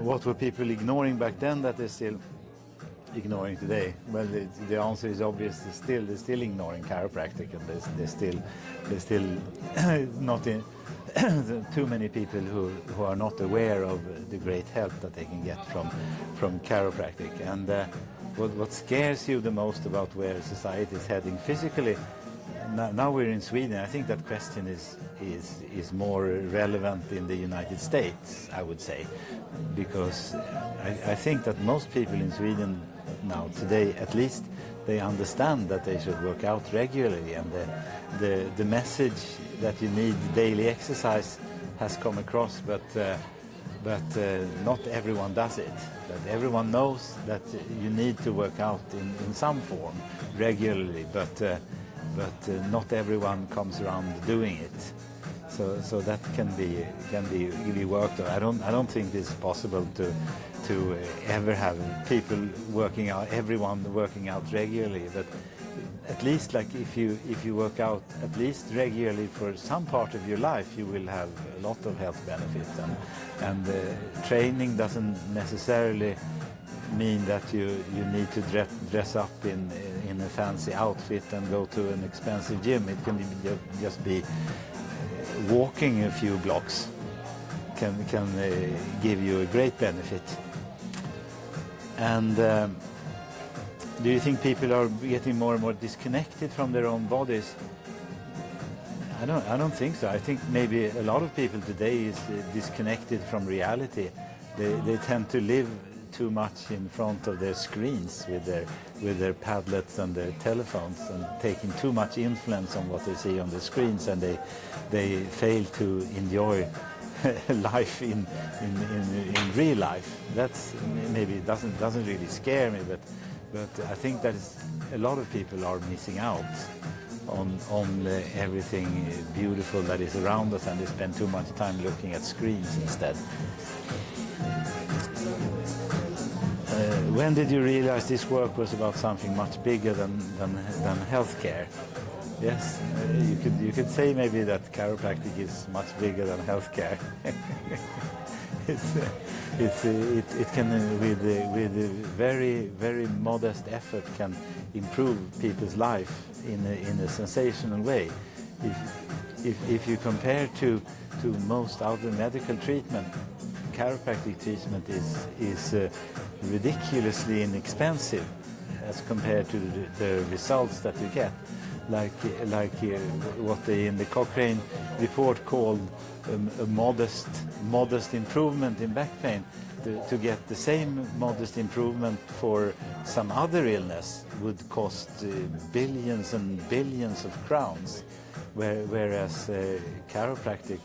what were people ignoring back then that they're still ignoring today? Well, the answer is obvious. They're still ignoring chiropractic, and there's still not too many people who are not aware of the great help that they can get from chiropractic. And what scares you the most about where society is heading physically? Now we're in Sweden. I think that question is more relevant in the United States, I would say, because I think that most people in Sweden now today, at least, they understand that they should work out regularly, and the message that you need daily exercise has come across, but not everyone does it. That everyone knows that you need to work out in some form regularly, but not everyone comes around doing it. So that can be worked on. I don't think it's possible to ever have people working out, everyone working out regularly, but at least, like, if you work out at least regularly for some part of your life, you will have a lot of health benefits. And training doesn't necessarily mean that you need to dress up in a fancy outfit and go to an expensive gym. It can just be walking a few blocks can give you a great benefit. And do you think people are getting more and more disconnected from their own bodies? I don't think so. I think maybe a lot of people today is disconnected from reality. They tend to live too much in front of their screens with their tablets and their telephones, and taking too much influence on what they see on the screens, and they fail to enjoy life in real life. That's maybe doesn't really scare me, but I think that a lot of people are missing out on everything beautiful that is around us, and they spend too much time looking at screens instead. When did you realize this work was about something much bigger than healthcare? Yes, you could say maybe that chiropractic is much bigger than healthcare. It can, with a very modest effort, can improve people's life in a sensational way. If you compare to most other medical treatment, chiropractic treatment is ridiculously inexpensive as compared to the results that you get. Like what they in the Cochrane report called a modest improvement in back pain. To get the same modest improvement for some other illness would cost billions and billions of crowns, whereas chiropractic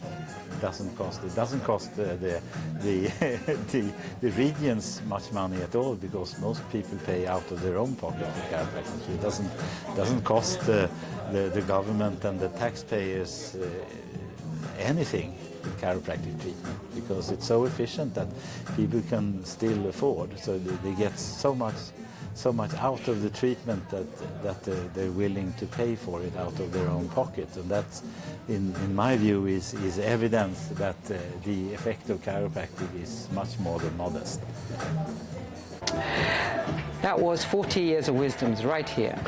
doesn't cost. It doesn't cost the regions much money at all, because most people pay out of their own pocket for chiropractic. So it doesn't cost the government and the taxpayers anything with chiropractic treatment, because it's so efficient that people can still afford. So they get so much out of the treatment that they're willing to pay for it out of their own pocket. And that's, in my view, is evidence that the effect of chiropractic is much more than modest. That was 40 years of wisdoms right here.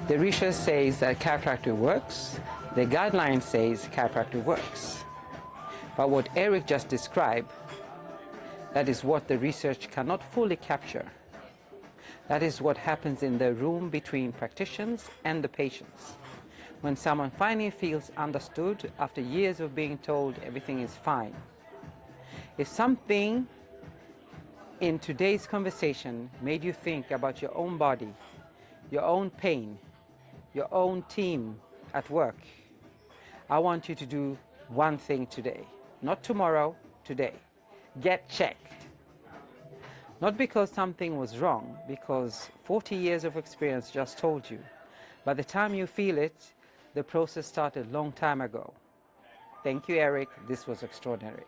The research says that chiropractic works. The guideline says chiropractic works. But what Eric just described, that is what the research cannot fully capture. That is what happens in the room between practitioners and the patients. When someone finally feels understood after years of being told everything is fine. If something in today's conversation made you think about your own body, your own pain, your own team at work, I want you to do one thing today. Not tomorrow, today. Get checked. Not because something was wrong, because 40 years of experience just told you. By the time you feel it, the process started a long time ago. Thank you, Eric. This was extraordinary.